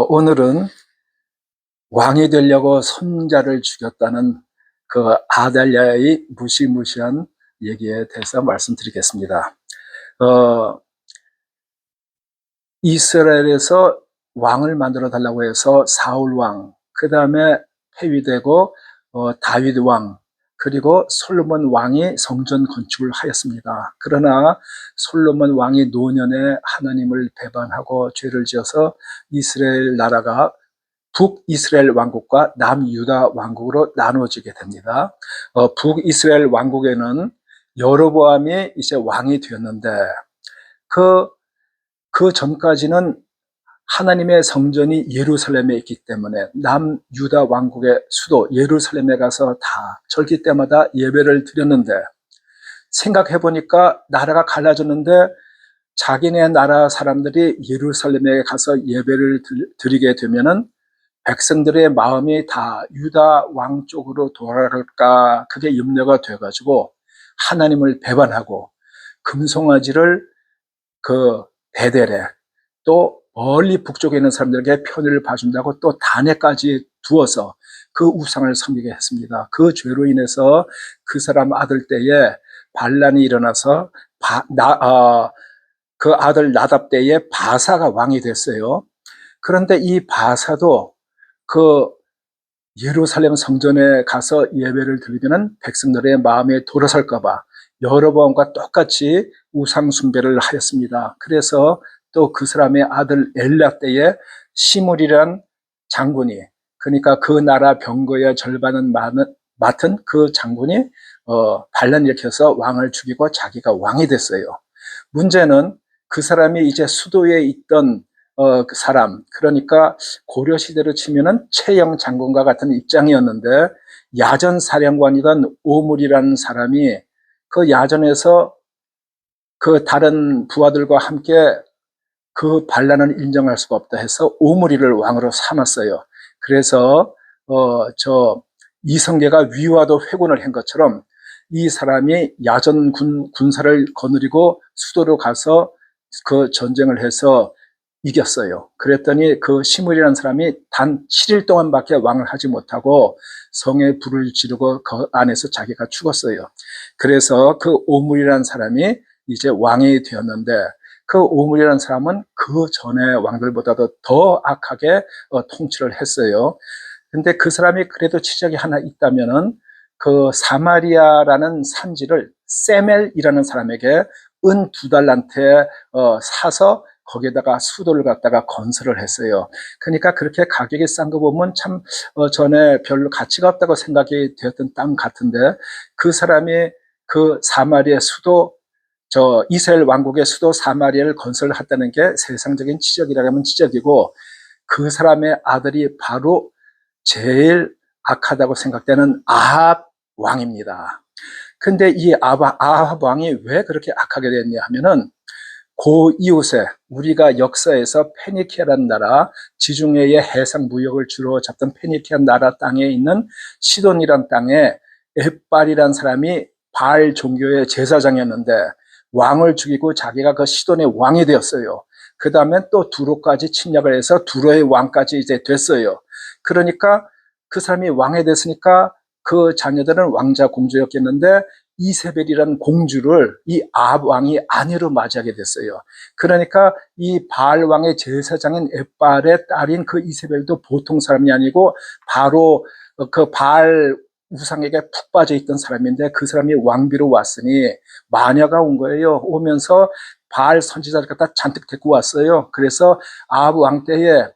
오늘은 왕이 되려고 손자를 죽였다는 그 아달랴의 무시무시한 얘기에 대해서 말씀드리겠습니다. 이스라엘에서 왕을 만들어 달라고 해서 사울 왕, 그 다음에 폐위되고 다윗 왕, 그리고 솔로몬 왕이 성전 건축을 하였습니다. 그러나 솔로몬 왕이 노년에 하나님을 배반하고 죄를 지어서 이스라엘 나라가 북이스라엘 왕국과 남유다 왕국으로 나누어지게 됩니다. 북이스라엘 왕국에는 여로보암이 이제 왕이 되었는데 그 전까지는 하나님의 성전이 예루살렘에 있기 때문에 남유다 왕국의 수도 예루살렘에 가서 다 절기 때마다 예배를 드렸는데, 생각해 보니까 나라가 갈라졌는데 자기네 나라 사람들이 예루살렘에 가서 예배를 드리게 되면은 백성들의 마음이 다 유다 왕 쪽으로 돌아갈까, 그게 염려가 돼가지고 하나님을 배반하고 금송아지를 그 베델에, 또 멀리 북쪽에 있는 사람들에게 편을 봐준다고 또 단에까지 두어서 그 우상을 섬기게 했습니다. 그 죄로 인해서 그 사람 아들 때에 반란이 일어나서 그 아들 나답 때에 바사가 왕이 됐어요. 그런데 이 바사도 그 예루살렘 성전에 가서 예배를 드리면 백성들의 마음에 돌아설까봐 여러 번과 똑같이 우상 숭배를 하였습니다. 그래서 또 그 사람의 아들 엘라 때에 시므리란 장군이, 그러니까 그 나라 병거의 절반은 맡은 그 장군이 반란 일으켜서 왕을 죽이고 자기가 왕이 됐어요. 문제는 그 사람이 이제 수도에 있던 그 사람, 그러니까 고려 시대로 치면은 최영 장군과 같은 입장이었는데, 야전 사령관이던 오물이라는 사람이 그 야전에서 그 다른 부하들과 함께 그 반란을 인정할 수가 없다 해서 오므리를 왕으로 삼았어요. 그래서 저 이성계가 위화도 회군을 한 것처럼 이 사람이 야전 군사를 거느리고 수도로 가서 그 전쟁을 해서 이겼어요. 그랬더니 그 시므리라는 사람이 단 7일 동안밖에 왕을 하지 못하고 성에 불을 지르고 그 안에서 자기가 죽었어요. 그래서 그 오므리라는 사람이 이제 왕이 되었는데, 그 오므리라는 사람은 그 전에 왕들보다도 더 악하게 통치를 했어요. 근데 그 사람이 그래도 지적이 하나 있다면은 그 사마리아라는 산지를 세멜이라는 사람에게 은 2달란트에 사서 거기에다가 수도를 갖다가 건설을 했어요. 그러니까 그렇게 가격이 싼 거 보면 참 전에 별로 가치가 없다고 생각이 되었던 땅 같은데, 그 사람이 그 사마리아 수도, 저 이스라엘 왕국의 수도 사마리아를 건설했다는 게 세상적인 지적이라고 하면 지적이고, 그 사람의 아들이 바로 제일 악하다고 생각되는 아합 왕입니다. 근데 이 아합 왕이 왜 그렇게 악하게 됐냐 하면은, 고 이웃에 우리가 역사에서 페니키아라는 나라, 지중해의 해상 무역을 주로 잡던 페니키아 나라 땅에 있는 시돈이라는 땅에 엣발이라는 사람이 바알 종교의 제사장이었는데 왕을 죽이고 자기가 그 시돈의 왕이 되었어요. 그 다음에 또 두로까지 침략을 해서 두로의 왕까지 이제 됐어요. 그러니까 그 사람이 왕이 됐으니까 그 자녀들은 왕자 공주였겠는데, 이세벨이라는 공주를 이 아합 왕이 아내로 맞이하게 됐어요. 그러니까 이 바알 왕의 제사장인 엣발의 딸인 그 이세벨도 보통 사람이 아니고 바로 그 바알 우상에게 푹 빠져 있던 사람인데, 그 사람이 왕비로 왔으니 마녀가 온 거예요. 오면서 바알 선지자를 갖다 잔뜩 데리고 왔어요. 그래서 아합 왕 때에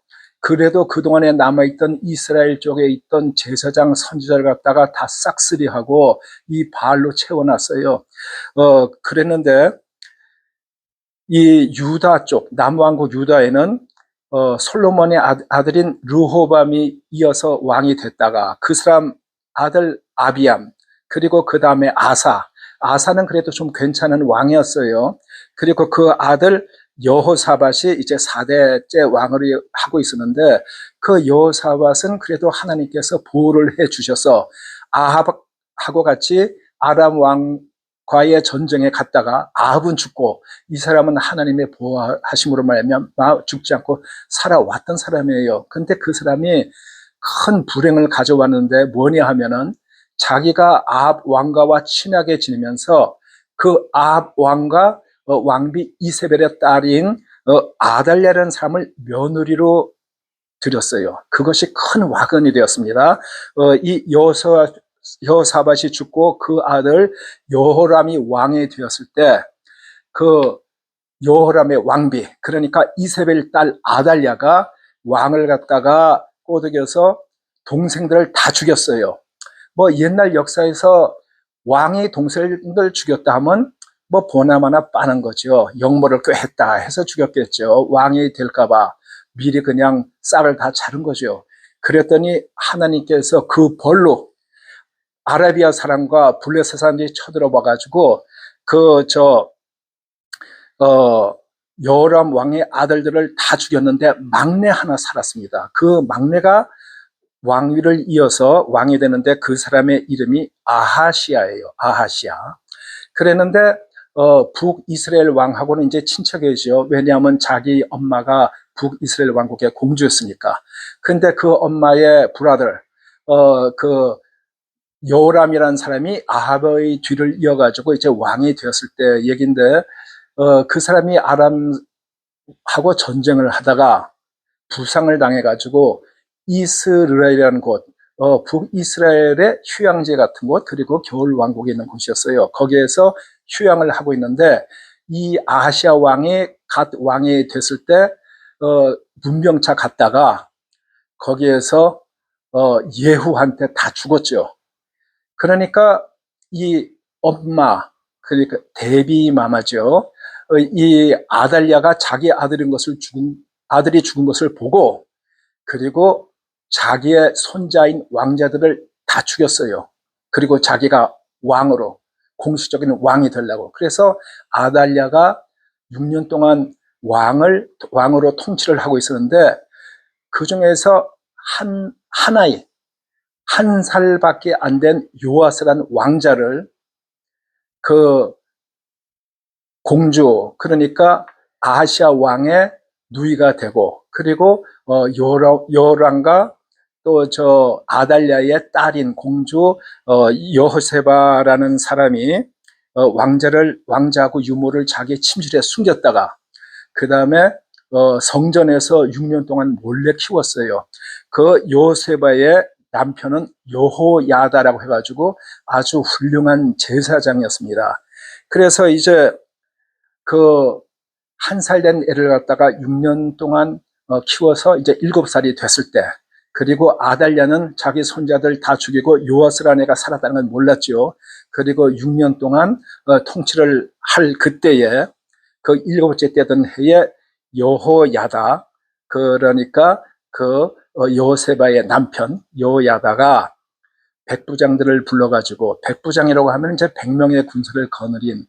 그래도 그동안에 남아있던 이스라엘 쪽에 있던 제사장 선지자를 갖다가 다 싹쓸이하고 이 바알로 채워놨어요. 그랬는데 이 유다 쪽, 남왕국 유다에는 솔로몬의 아들인 르호밤이 이어서 왕이 됐다가 그 사람 아들 아비암, 그리고 그 다음에 아사는 그래도 좀 괜찮은 왕이었어요. 그리고 그 아들 여호사밧이 이제 4대째 왕을 하고 있었는데, 그 여호사밧은 그래도 하나님께서 보호를 해 주셔서 아합하고 같이 아람 왕과 아합과의 전쟁에 갔다가 아합은 죽고 이 사람은 하나님의 보호하심으로 말하면 죽지 않고 살아왔던 사람이에요. 근데 그 사람이 큰 불행을 가져왔는데 뭐냐 하면은 자기가 아합 왕가와 친하게 지내면서 그 아합 왕과 왕비 이세벨의 딸인 아달랴라는 사람을 며느리로 들였어요. 그것이 큰 화근이 되었습니다. 이 여호사밧이 죽고 그 아들 여호람이 왕이 되었을 때 그 여호람의 왕비, 그러니까 이세벨 딸 아달랴가 왕을 갖다가 꼬드겨서 동생들을 다 죽였어요. 뭐 옛날 역사에서 왕이 동생들 죽였다 하면 뭐 보나마나 빠는 거죠. 역모를 꾀했다 해서 죽였겠죠. 왕이 될까봐 미리 그냥 쌀을 다 자른 거죠. 그랬더니 하나님께서 그 벌로 아라비아 사람과 블레셋 사람들이 쳐들어와 가지고 여호람 왕의 아들들을 다 죽였는데 막내 하나 살았습니다. 그 막내가 왕위를 이어서 왕이 되는데 그 사람의 이름이 아하시아예요. 아하시아. 그랬는데 북이스라엘 왕하고는 이제 친척이죠. 왜냐하면 자기 엄마가 북이스라엘 왕국의 공주였으니까. 근데 그 엄마의 브라들, 그 여호람이라는 사람이 아합의 뒤를 이어가지고 이제 왕이 되었을 때 얘긴데, 그 사람이 아람하고 전쟁을 하다가 부상을 당해가지고 이스라엘이라는 곳, 북이스라엘의 휴양지 같은 곳, 그리고 겨울 왕국에 있는 곳이었어요. 거기에서 휴양을 하고 있는데 이 아하시아 왕이 갓 왕이 됐을 때 문병차 갔다가 거기에서 예후한테 다 죽었죠. 그러니까 이 엄마, 그러니까 데비 마마죠. 이 아달랴가 자기 아들이 죽은 것을 보고, 그리고 자기의 손자인 왕자들을 다 죽였어요. 그리고 자기가 왕으로, 공식적인 왕이 되려고. 그래서 아달랴가 6년 동안 왕으로 통치를 하고 있었는데, 그 중에서 한 살밖에 안 된 요아스라는 왕자를 그 공주, 그러니까 아하시아 왕의 누이가 되고, 그리고 여호람과 또 아달랴의 딸인 공주 여호세바라는 사람이 왕자하고 유모를 자기 침실에 숨겼다가 그 다음에 성전에서 6년 동안 몰래 키웠어요. 그 여호세바의 남편은 여호야다라고 해가지고 아주 훌륭한 제사장이었습니다. 그래서 이제 그 한 살 된 애를 갖다가 6년 동안 키워서 이제 7살이 됐을 때, 그리고 아달랴는 자기 손자들 다 죽이고 요아스라는 애가 살았다는 건 몰랐죠. 그리고 6년 동안 통치를 할 그때에 그 7번째 되던 해에 여호야다, 그러니까 그 여호세바의 남편 여호야다가 백부장들을 불러가지고, 백부장이라고 하면 이제 100명의 군사를 거느린,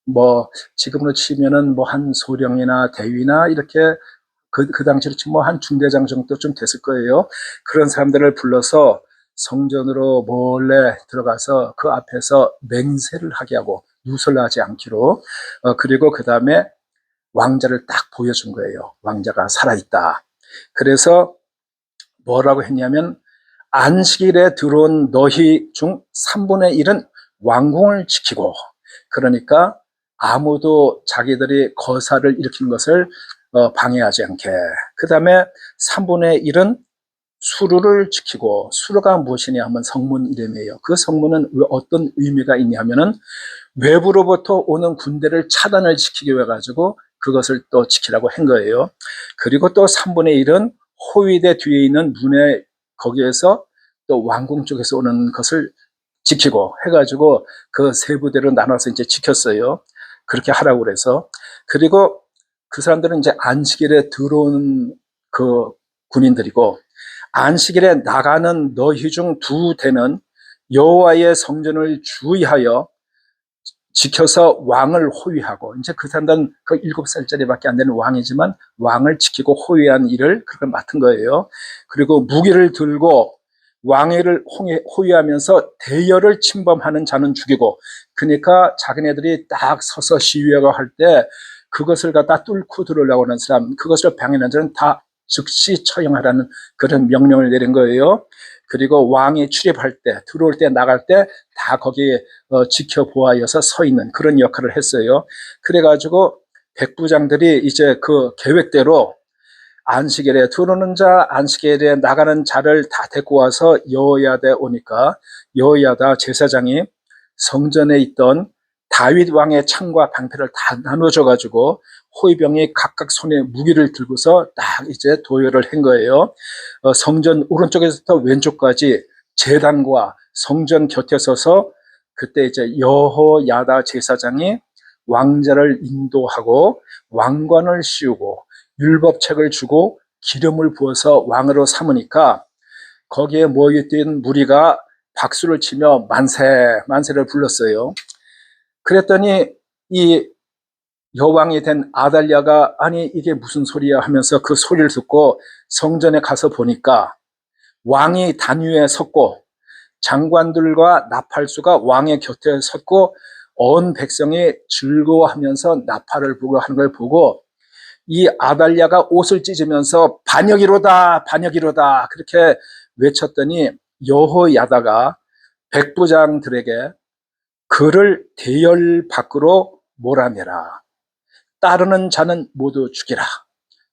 뭐 지금으로 치면은 뭐 한 소령이나 대위나 이렇게 그 당시로 치면 뭐 한 중대장 정도 좀 됐을 거예요. 그런 사람들을 불러서 성전으로 몰래 들어가서 그 앞에서 맹세를 하게 하고 누설하지 않기로, 그리고 그 다음에 왕자를 딱 보여준 거예요. 왕자가 살아있다. 그래서 뭐라고 했냐면, 안식일에 들어온 너희 중 3분의 1은 왕궁을 지키고, 그러니까 아무도 자기들이 거사를 일으킨 것을 방해하지 않게, 그 다음에 3분의 1은 수루를 지키고, 수루가 무엇이냐 하면 성문 이름이에요. 그 성문은 어떤 의미가 있냐 하면은 외부로부터 오는 군대를 차단을 시키기 위해 가지고 그것을 또 지키라고 한 거예요. 그리고 또 3분의 1은 호위대 뒤에 있는 문에, 거기에서 또 왕궁 쪽에서 오는 것을 지키고 해가지고 그 세 부대로 나눠서 이제 지켰어요. 그렇게 하라고 그래서. 그리고 그 사람들은 이제 안식일에 들어온 그 군인들이고, 안식일에 나가는 너희 중 2대는 여호와의 성전을 주의하여 지켜서 왕을 호위하고, 이제 그 사람들은 그 7살짜리밖에 안 되는 왕이지만 왕을 지키고 호위한 일을 그걸 맡은 거예요. 그리고 무기를 들고 왕위를 호위하면서 대열을 침범하는 자는 죽이고, 그러니까 자기네들이 딱 서서 시위하고 할 때 그것을 갖다 뚫고 들어오려고 하는 사람, 그것을 방해하는 자는 다 즉시 처형하라는 그런 명령을 내린 거예요. 그리고 왕이 출입할 때, 들어올 때, 나갈 때 다 거기에 지켜보아여서 서 있는 그런 역할을 했어요. 그래가지고 백부장들이 이제 그 계획대로 안식일에 들어오는 자, 안식일에 나가는 자를 다 데리고 와서 여호야다에 오니까 여호야다 제사장이 성전에 있던 다윗 왕의 창과 방패를 다 나눠줘가지고 호위병이 각각 손에 무기를 들고서 딱 이제 도열을 한 거예요. 성전 오른쪽에서부터 왼쪽까지 제단과 성전 곁에 서서 그때 이제 여호야다 제사장이 왕자를 인도하고 왕관을 씌우고 율법책을 주고 기름을 부어서 왕으로 삼으니까 거기에 모여있던 무리가 박수를 치며 만세, 만세를 불렀어요. 그랬더니 이 여왕이 된 아달랴가 아니 이게 무슨 소리야 하면서 그 소리를 듣고 성전에 가서 보니까 왕이 단위에 섰고 장관들과 나팔수가 왕의 곁에 섰고 온 백성이 즐거워하면서 나팔을 불고 하는 걸 보고 이 아달랴가 옷을 찢으면서 반역이로다 반역이로다 그렇게 외쳤더니 여호야다가 백부장들에게 그를 대열 밖으로 몰아내라. 따르는 자는 모두 죽이라.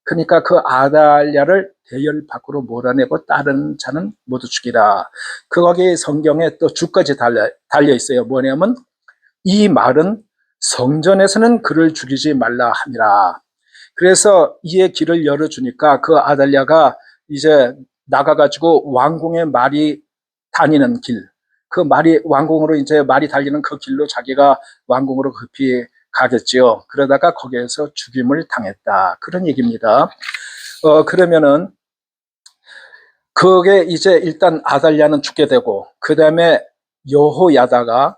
그러니까 그 아달랴를 대열 밖으로 몰아내고 따르는 자는 모두 죽이라. 거기 성경에 또 주까지 달려 있어요. 뭐냐면 이 말은 성전에서는 그를 죽이지 말라 함이라. 그래서 이에 길을 열어주니까 그 아달랴가 이제 나가가지고 왕궁의 말이 다니는 길, 그 말이 왕궁으로 이제 말이 달리는 그 길로 자기가 왕궁으로 급히 가겠지요. 그러다가 거기에서 죽임을 당했다. 그런 얘기입니다. 그러면은 그게 이제 일단 아달랴는 죽게 되고 그 다음에 여호야다가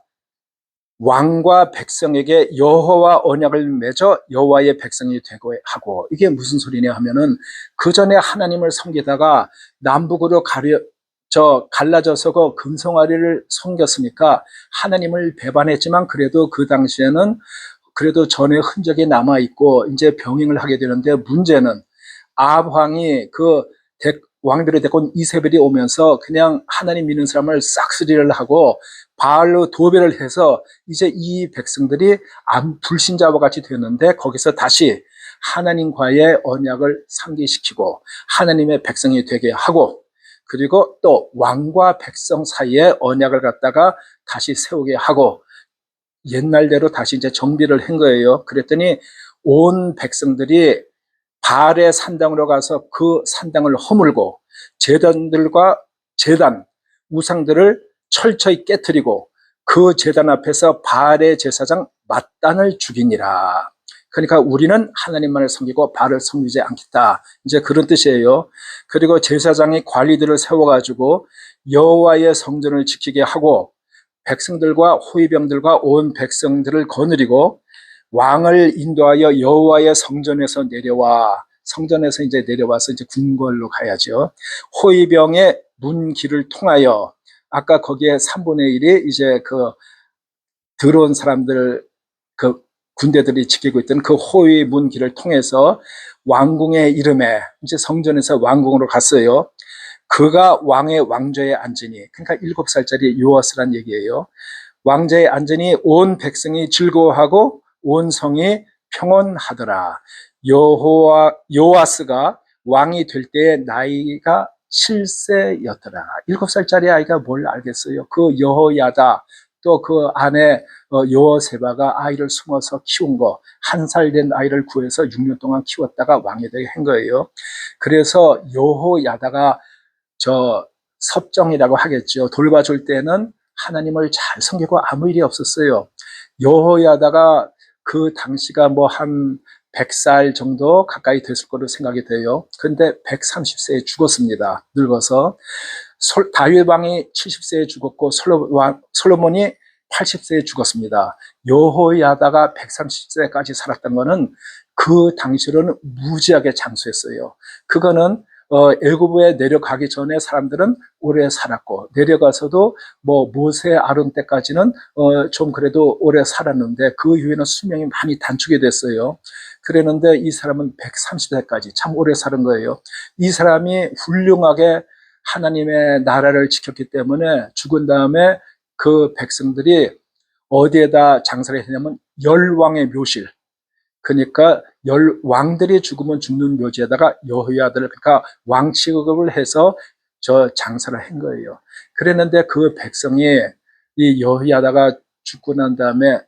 왕과 백성에게 여호와 언약을 맺어 여호와의 백성이 되고 하고 이게 무슨 소리냐 하면은 그 전에 하나님을 섬기다가 남북으로 갈라져서 그 금송아리를 섬겼으니까 하나님을 배반했지만 그래도 그 당시에는 그래도 전에 흔적이 남아 있고 이제 병행을 하게 되는데 문제는 아합 왕이 그 왕들을 데리고 온 이세벨이 오면서 그냥 하나님 믿는 사람을 싹쓸이를 하고 바알로 도배를 해서 이제 이 백성들이 불신자와 같이 되었는데 거기서 다시 하나님과의 언약을 상기시키고 하나님의 백성이 되게 하고 그리고 또 왕과 백성 사이에 언약을 갖다가 다시 세우게 하고 옛날대로 다시 이제 정비를 한 거예요. 그랬더니 온 백성들이 바알의 산당으로 가서 그 산당을 허물고 제단, 우상들을 철저히 깨뜨리고 그 제단 앞에서 바알의 제사장 맏단을 죽이니라. 그러니까 우리는 하나님만을 섬기고 바알을 섬기지 않겠다. 이제 그런 뜻이에요. 그리고 제사장이 관리들을 세워가지고 여호와의 성전을 지키게 하고 백성들과 호위병들과 온 백성들을 거느리고 왕을 인도하여 여호와의 성전에서 성전에서 이제 내려와서 이제 궁궐로 가야죠. 호위병의 문길을 통하여 아까 거기에 3분의 1이 이제 그 들어온 사람들 그 군대들이 지키고 있던 그 호위 문길을 통해서 왕궁의 이름에 이제 성전에서 왕궁으로 갔어요. 그가 왕의 왕좌에 앉으니 그러니까 7살짜리 요아스란 얘기예요. 왕좌에 앉으니 온 백성이 즐거워하고 온 성이 평온하더라. 요아스가 왕이 될 때의 나이가 7세였더라. 7살짜리 아이가 뭘 알겠어요. 그 여호야다 또 그 아내 여호세바가 아이를 숨어서 키운 거, 1살 된 아이를 구해서 6년 동안 키웠다가 왕이 되게 한 거예요. 그래서 여호야다가 섭정이라고 하겠죠. 돌봐줄 때는 하나님을 잘 섬기고 아무 일이 없었어요. 여호야다가 그 당시가 뭐 한 100살 정도 가까이 됐을 거로 생각이 돼요. 근데 130세에 죽었습니다. 늙어서. 다윗 왕이 70세에 죽었고 솔로몬이 80세에 죽었습니다. 여호야다가 130세까지 살았던 거는 그 당시로는 무지하게 장수했어요. 그거는 애굽에 내려가기 전에 사람들은 오래 살았고, 내려가서도 뭐 모세 아론 때까지는 좀 그래도 오래 살았는데 그 이후에는 수명이 많이 단축이 됐어요. 그랬는데 이 사람은 130세까지 참 오래 사는 거예요. 이 사람이 훌륭하게 하나님의 나라를 지켰기 때문에 죽은 다음에 그 백성들이 어디에다 장사를 했냐면 열왕의 묘실, 그러니까 열 왕들이 죽으면 죽는 묘지에다가 여호야들, 그러니까 왕 취급을 해서 저 장사를 한 거예요. 그랬는데 그 백성이 이 여호야다가 죽고 난 다음에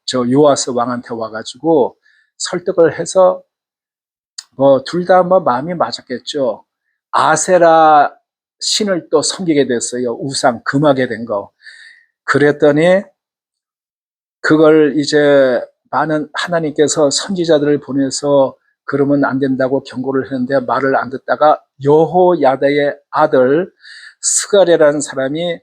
저 요아스 왕한테 와가지고 설득을 해서 둘 다 뭐 마음이 맞았겠죠. 아세라 신을 또 섬기게 됐어요. 우상 금하게 된 거. 그랬더니 그걸 이제 많은 하나님께서 선지자들을 보내서 그러면 안 된다고 경고를 했는데 말을 안 듣다가 여호야다의 아들 스가랴라는 사람이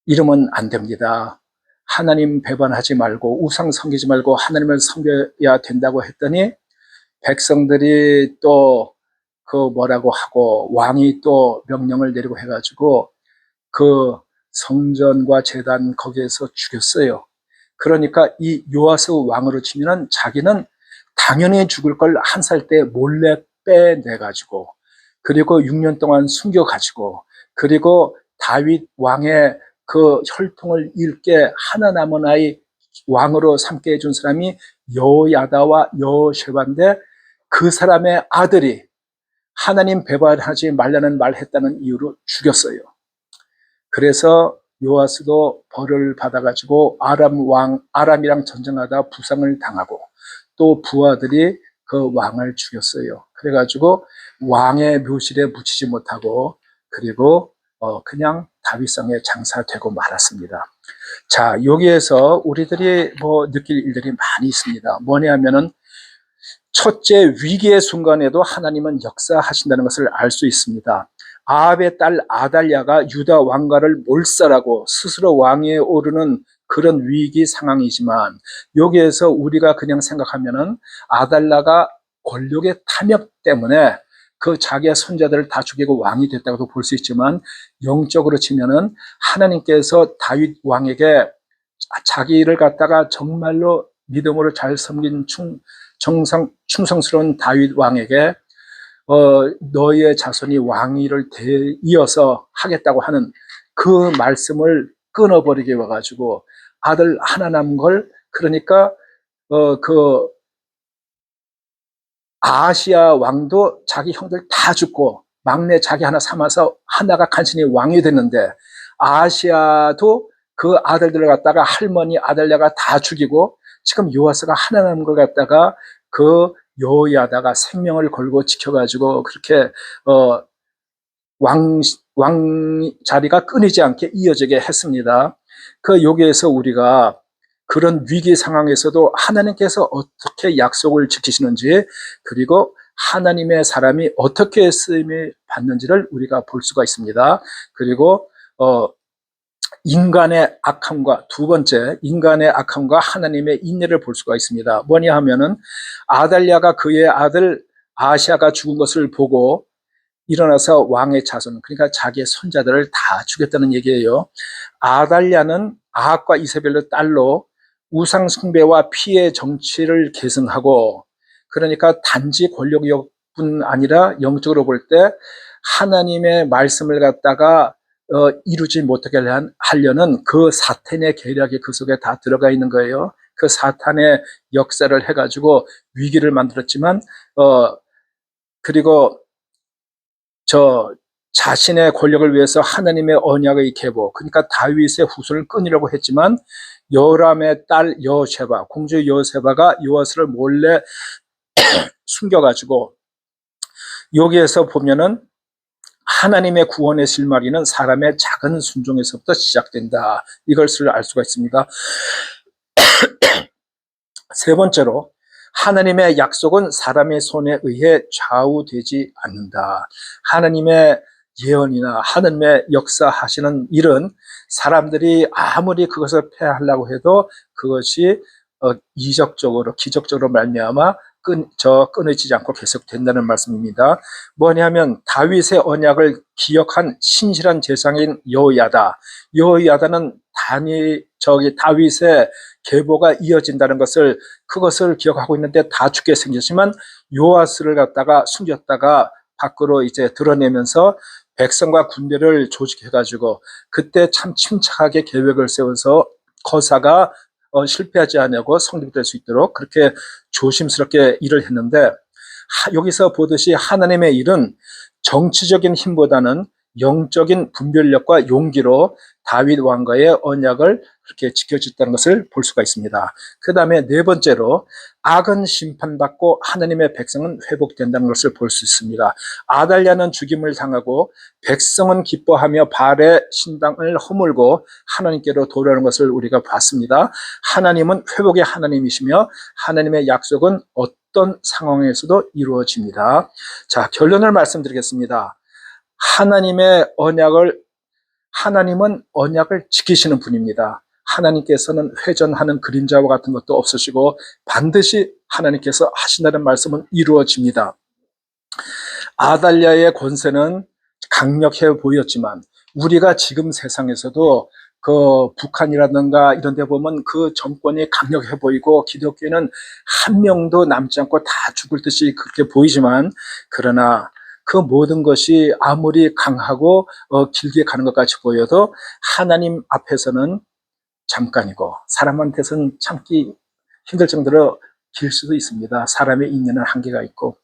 이러면 안 됩니다. 하나님 배반하지 말고 우상 섬기지 말고 하나님을 섬겨야 된다고 했더니 백성들이 또 그 뭐라고 하고 왕이 또 명령을 내리고 해가지고 그 성전과 제단 거기에서 죽였어요. 그러니까 이 요아스 왕으로 치면은 자기는 당연히 죽을 걸 한 살 때 몰래 빼내가지고, 그리고 6년 동안 숨겨가지고, 그리고 다윗 왕의 그 혈통을 잃게 하나 남은 아이 왕으로 삼게 해준 사람이 여야다와 여셰바인데 그 사람의 아들이 하나님 배반하지 말라는 말 했다는 이유로 죽였어요. 그래서 요아스도 벌을 받아가지고 아람이랑 전쟁하다 부상을 당하고 또 부하들이 그 왕을 죽였어요. 그래가지고 왕의 묘실에 묻히지 못하고 그리고 그냥 다윗성에 장사되고 말았습니다. 자, 여기에서 우리들이 뭐 느낄 일들이 많이 있습니다. 뭐냐면은 첫째, 위기의 순간에도 하나님은 역사하신다는 것을 알 수 있습니다. 아합의 딸 아달랴가 유다 왕가를 몰살하고 스스로 왕위에 오르는 그런 위기 상황이지만 여기에서 우리가 그냥 생각하면은 아달랴가 권력의 탐욕 때문에 그 자기의 손자들을 다 죽이고 왕이 됐다고도 볼 수 있지만 영적으로 치면은 하나님께서 다윗 왕에게 자기를 갖다가 정말로 믿음으로 잘 섬긴 충성스러운 다윗 왕에게 너희의 자손이 왕위를 이어서 하겠다고 하는 그 말씀을 끊어버리게 와가지고 아들 하나 남은 걸, 그러니까 그 아시아 왕도 자기 형들 다 죽고 막내 자기 하나 삼아서 하나가 간신히 왕이 됐는데 아시아도 그 아들들을 갖다가 할머니 아들네가 다 죽이고 지금 요아스가 하나 남은 걸 갖다가 그 여호야다가 생명을 걸고 지켜가지고 그렇게 왕 자리가 끊이지 않게 이어지게 했습니다. 그 여기에서 우리가 그런 위기 상황에서도 하나님께서 어떻게 약속을 지키시는지, 그리고 하나님의 사람이 어떻게 쓰임을 받는지를 우리가 볼 수가 있습니다. 그리고 인간의 악함과, 두 번째, 인간의 악함과 하나님의 인내를 볼 수가 있습니다. 뭐냐 하면은 아달랴가 그의 아들 아시아가 죽은 것을 보고 일어나서 왕의 자손, 그러니까 자기의 손자들을 다 죽였다는 얘기예요. 아달랴는 아합과 이세벨의 딸로 우상 숭배와 피해 정치를 계승하고, 그러니까 단지 권력뿐 아니라 영적으로 볼 때 하나님의 말씀을 갖다가 이루지 못하게 하려는 그 사탄의 계략이 그 속에 다 들어가 있는 거예요. 그 사탄의 역사를 해가지고 위기를 만들었지만 그리고 자신의 권력을 위해서 하나님의 언약의 계보, 그러니까 다윗의 후손을 끊으려고 했지만 요람의 딸 여세바, 공주 여세바가 요아스를 몰래 숨겨가지고, 여기에서 보면은 하나님의 구원의 실마리는 사람의 작은 순종에서부터 시작된다, 이것을 알 수가 있습니다. 세 번째로, 하나님의 약속은 사람의 손에 의해 좌우되지 않는다. 하나님의 예언이나 하나님의 역사하시는 일은 사람들이 아무리 그것을 폐하려고 해도 그것이 이적적으로, 기적적으로 말미암아 끊어지지 않고 계속된다는 말씀입니다. 뭐냐면 다윗의 언약을 기억한 신실한 제사장인 여호야다. 여호야다는 다윗의 계보가 이어진다는 것을 그것을 기억하고 있는데 다 죽게 생겼지만 요아스를 갖다가 숨겼다가 밖으로 이제 드러내면서 백성과 군대를 조직해가지고 그때 참 침착하게 계획을 세워서 거사가 실패하지 않냐고 성립될 수 있도록 그렇게 조심스럽게 일을 했는데 여기서 보듯이 하나님의 일은 정치적인 힘보다는 영적인 분별력과 용기로 다윗 왕과의 언약을 그렇게 지켜졌다는 것을 볼 수가 있습니다. 그 다음에 네 번째로 악은 심판받고 하나님의 백성은 회복된다는 것을 볼 수 있습니다. 아달랴는 죽임을 당하고 백성은 기뻐하며 바알의 신당을 허물고 하나님께로 돌아오는 것을 우리가 봤습니다. 하나님은 회복의 하나님이시며 하나님의 약속은 어떤 상황에서도 이루어집니다. 자, 결론을 말씀드리겠습니다. 하나님은 언약을 지키시는 분입니다. 하나님께서는 회전하는 그림자와 같은 것도 없으시고 반드시 하나님께서 하신다는 말씀은 이루어집니다. 아달랴의 권세는 강력해 보였지만 우리가 지금 세상에서도 그 북한이라든가 이런 데 보면 그 정권이 강력해 보이고 기독교인은 한 명도 남지 않고 다 죽을 듯이 그렇게 보이지만 그러나 그 모든 것이 아무리 강하고 길게 가는 것 같이 보여도 하나님 앞에서는 잠깐이고 사람한테서는 참기 힘들 정도로 길 수도 있습니다. 사람의 인내는 한계가 있고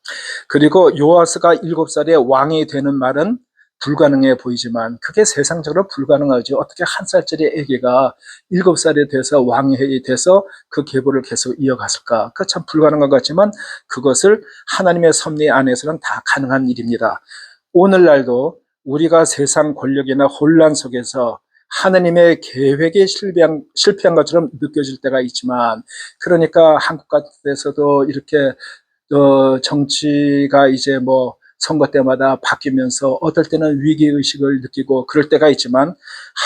그리고 요아스가 7살에 왕이 되는 말은 불가능해 보이지만 그게 세상적으로 불가능하죠. 어떻게 한 살짜리 아기가 7살이 돼서 왕이 돼서 그 계보를 계속 이어갔을까? 그 참 불가능한 것 같지만 그것을 하나님의 섭리 안에서는 다 가능한 일입니다. 오늘날도 우리가 세상 권력이나 혼란 속에서 하나님의 계획에 실패한 것처럼 느껴질 때가 있지만 그러니까 한국 같은 데서도 이렇게 정치가 이제 뭐 선거 때마다 바뀌면서 어떨 때는 위기의식을 느끼고 그럴 때가 있지만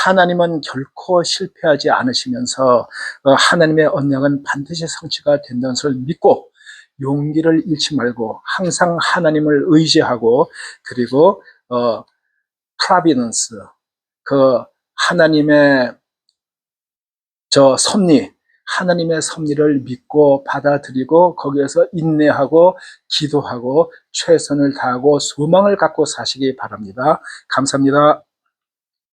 하나님은 결코 실패하지 않으시면서 하나님의 언약은 반드시 성취가 된다는 것을 믿고 용기를 잃지 말고 항상 하나님을 의지하고 그리고 프라비넌스 그 하나님의 섭리 하나님의 섭리를 믿고 받아들이고 거기에서 인내하고 기도하고 최선을 다하고 소망을 갖고 사시기 바랍니다. 감사합니다.